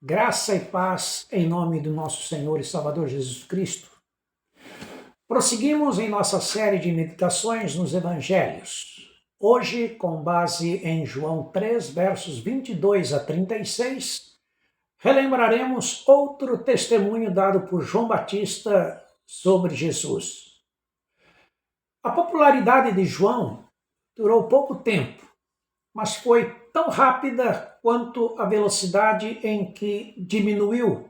Graça e paz em nome do nosso Senhor e Salvador Jesus Cristo. Prosseguimos em nossa série de meditações nos Evangelhos. Hoje, com base em João 3, versos 22 a 36, relembraremos outro testemunho dado por João Batista sobre Jesus. A popularidade de João durou pouco tempo, mas foi tão rápida quanto a velocidade em que diminuiu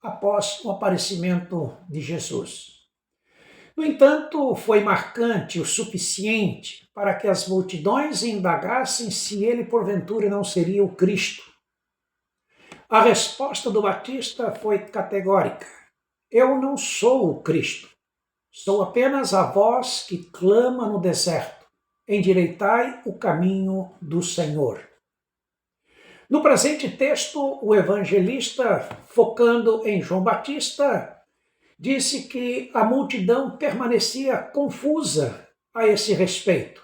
após o aparecimento de Jesus. No entanto, foi marcante o suficiente para que as multidões indagassem se ele porventura não seria o Cristo. A resposta do Batista foi categórica: eu não sou o Cristo, sou apenas a voz que clama no deserto: endireitai o caminho do Senhor. No presente texto, o evangelista, focando em João Batista, disse que a multidão permanecia confusa a esse respeito,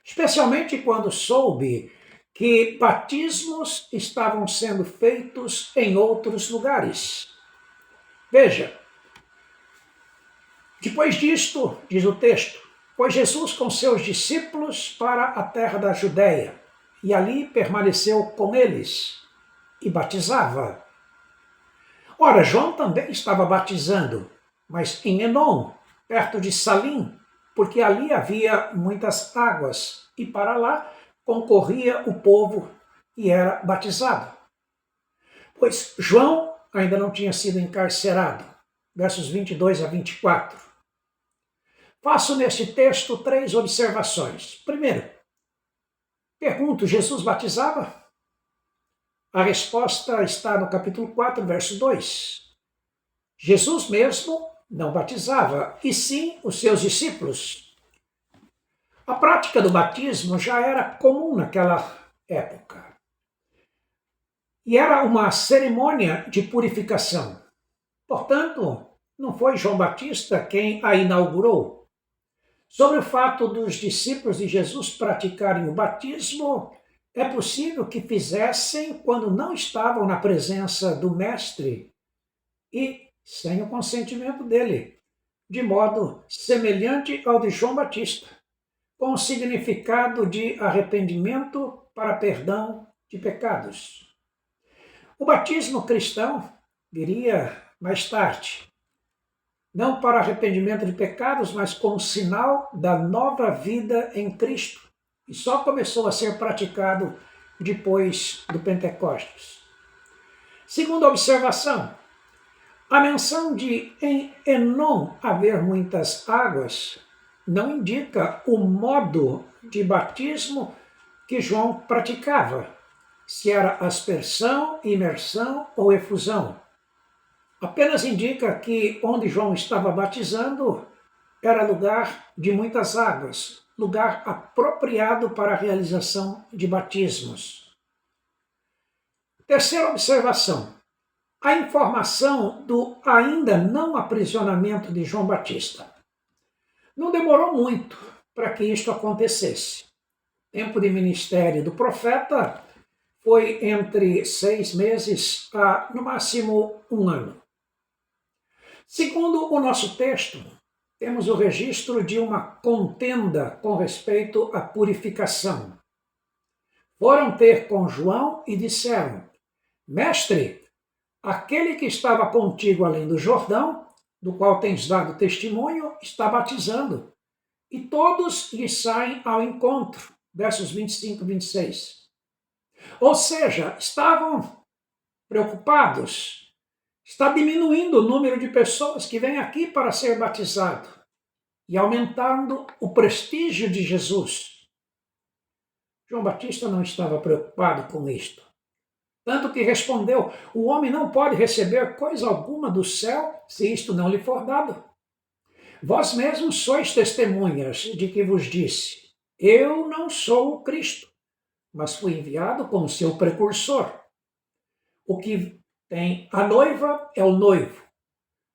especialmente quando soube que batismos estavam sendo feitos em outros lugares. Veja, depois disto, diz o texto, foi Jesus com seus discípulos para a terra da Judéia, e ali permaneceu com eles e batizava. Ora, João também estava batizando, mas em Enom, perto de Salim, porque ali havia muitas águas, e para lá concorria o povo e era batizado. Pois João ainda não tinha sido encarcerado. Versos 22 a 24. Faço neste texto 3 observações. Primeiro, pergunto, Jesus batizava? A resposta está no capítulo 4, verso 2. Jesus mesmo não batizava, e sim os seus discípulos. A prática do batismo já era comum naquela época. E era uma cerimônia de purificação. Portanto, não foi João Batista quem a inaugurou. Sobre o fato dos discípulos de Jesus praticarem o batismo, é possível que fizessem quando não estavam na presença do Mestre e sem o consentimento dele, de modo semelhante ao de João Batista, com o significado de arrependimento para perdão de pecados. O batismo cristão viria mais tarde, não para arrependimento de pecados, mas como sinal da nova vida em Cristo, e só começou a ser praticado depois do Pentecostes. Segunda observação, a menção de em Enom haver muitas águas não indica o modo de batismo que João praticava, se era aspersão, imersão ou efusão. Apenas indica que onde João estava batizando era lugar de muitas águas, lugar apropriado para a realização de batismos. Terceira observação, a informação do ainda não aprisionamento de João Batista. Não demorou muito para que isto acontecesse. O tempo de ministério do profeta foi entre 6 meses a, no máximo, 1 ano. Segundo o nosso texto, temos o registro de uma contenda com respeito à purificação. Foram ter com João e disseram: Mestre, aquele que estava contigo além do Jordão, do qual tens dado testemunho, está batizando, e todos lhe saem ao encontro. Versos 25 e 26. Ou seja, estavam preocupados. Está diminuindo o número de pessoas que vêm aqui para ser batizado e aumentando o prestígio de Jesus. João Batista não estava preocupado com isto. Tanto que respondeu: o homem não pode receber coisa alguma do céu se isto não lhe for dado. Vós mesmos sois testemunhas de que vos disse: eu não sou o Cristo, mas fui enviado como seu precursor. O que tem a noiva é o noivo.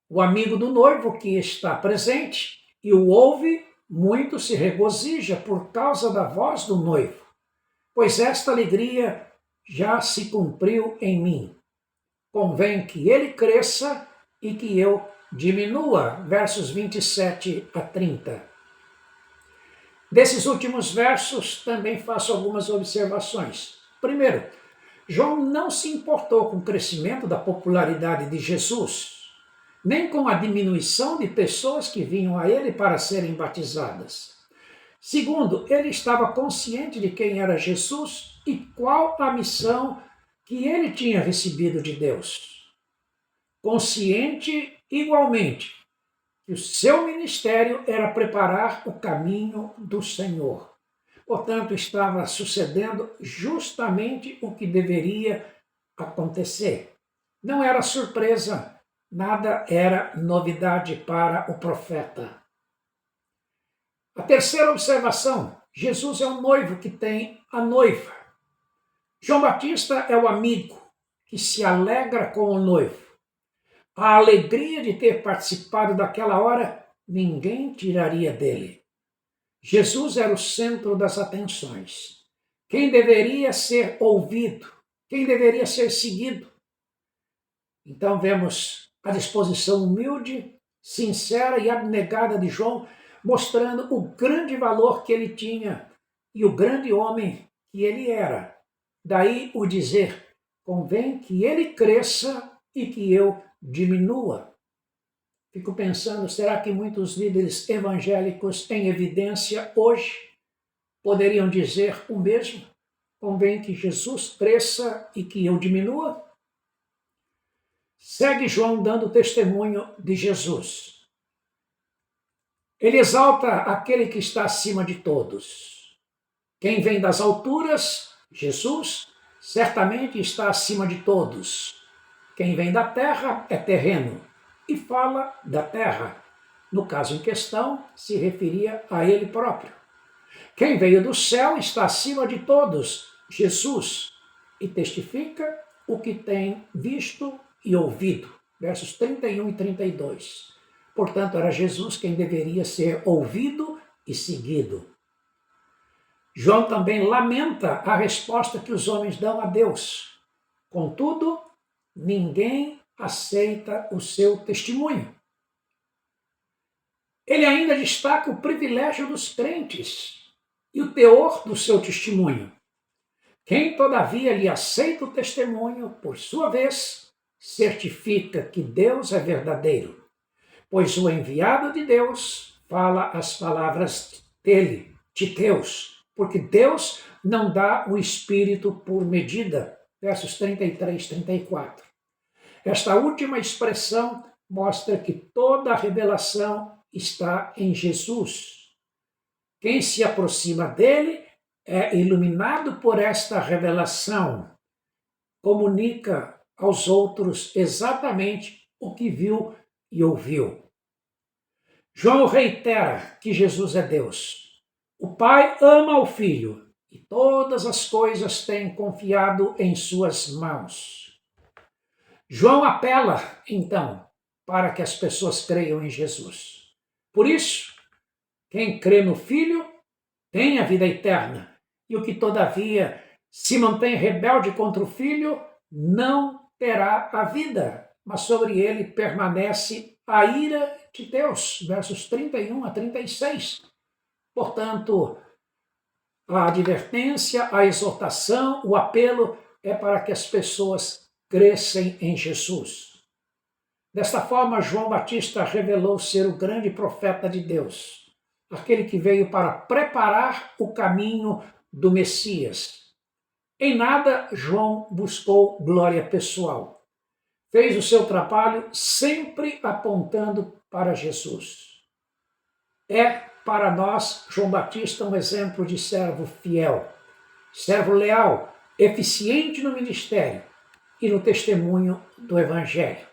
O amigo do noivo que está presente e o ouve, muito se regozija por causa da voz do noivo, pois esta alegria já se cumpriu em mim. convém que ele cresça e que eu diminua. Versos 27 a 30. Desses últimos versos também faço algumas observações. Primeiro, João não se importou com o crescimento da popularidade de Jesus, nem com a diminuição de pessoas que vinham a ele para serem batizadas. Segundo, ele estava consciente de quem era Jesus e qual a missão que ele tinha recebido de Deus. Consciente, igualmente, que o seu ministério era preparar o caminho do Senhor. Portanto, estava sucedendo justamente o que deveria acontecer. Não era surpresa, nada era novidade para o profeta. A terceira observação: Jesus é o noivo que tem a noiva. João Batista é o amigo que se alegra com o noivo. A alegria de ter participado daquela hora, ninguém tiraria dele. Jesus era o centro das atenções. Quem deveria ser ouvido, quem deveria ser seguido. Então vemos a disposição humilde, sincera e abnegada de João, mostrando o grande valor que ele tinha e o grande homem que ele era. Daí o dizer, convém que ele cresça e que eu diminua. Fico pensando, será que muitos líderes evangélicos em evidência hoje poderiam dizer o mesmo? Convém que Jesus cresça e que eu diminua? Segue João dando testemunho de Jesus. Ele exalta aquele que está acima de todos. Quem vem das alturas, Jesus, certamente está acima de todos. Quem vem da terra é terreno e fala da terra. No caso em questão, se referia a ele próprio. Quem veio do céu está acima de todos, Jesus, e testifica o que tem visto e ouvido. Versos 31 e 32. Portanto, era Jesus quem deveria ser ouvido e seguido. João também lamenta a resposta que os homens dão a Deus. Contudo, ninguém aceita o seu testemunho. Ele ainda destaca o privilégio dos crentes e o teor do seu testemunho. Quem, todavia, lhe aceita o testemunho, por sua vez, certifica que Deus é verdadeiro, pois o enviado de Deus fala as palavras dele, de Deus, porque Deus não dá o Espírito por medida. Versos 33 e 34. Esta última expressão mostra que toda a revelação está em Jesus. Quem se aproxima dele é iluminado por esta revelação, comunica aos outros exatamente o que viu e ouviu. João reitera que Jesus é Deus. O Pai ama o Filho e todas as coisas têm confiado em suas mãos. João apela, então, para que as pessoas creiam em Jesus. Por isso, quem crê no Filho tem a vida eterna, e o que, todavia, se mantém rebelde contra o Filho, não terá a vida, mas sobre ele permanece a ira de Deus. Versos 31 a 36. Portanto, a advertência, a exortação, o apelo é para que as pessoas crescem em Jesus. Desta forma, João Batista revelou ser o grande profeta de Deus, aquele que veio para preparar o caminho do Messias. Em nada, João buscou glória pessoal. Fez o seu trabalho sempre apontando para Jesus. É, para nós, João Batista, um exemplo de servo fiel, servo leal, eficiente no ministério e no testemunho do Evangelho.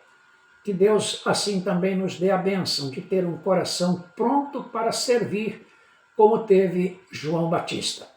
Que Deus assim também nos dê a bênção de ter um coração pronto para servir, como teve João Batista.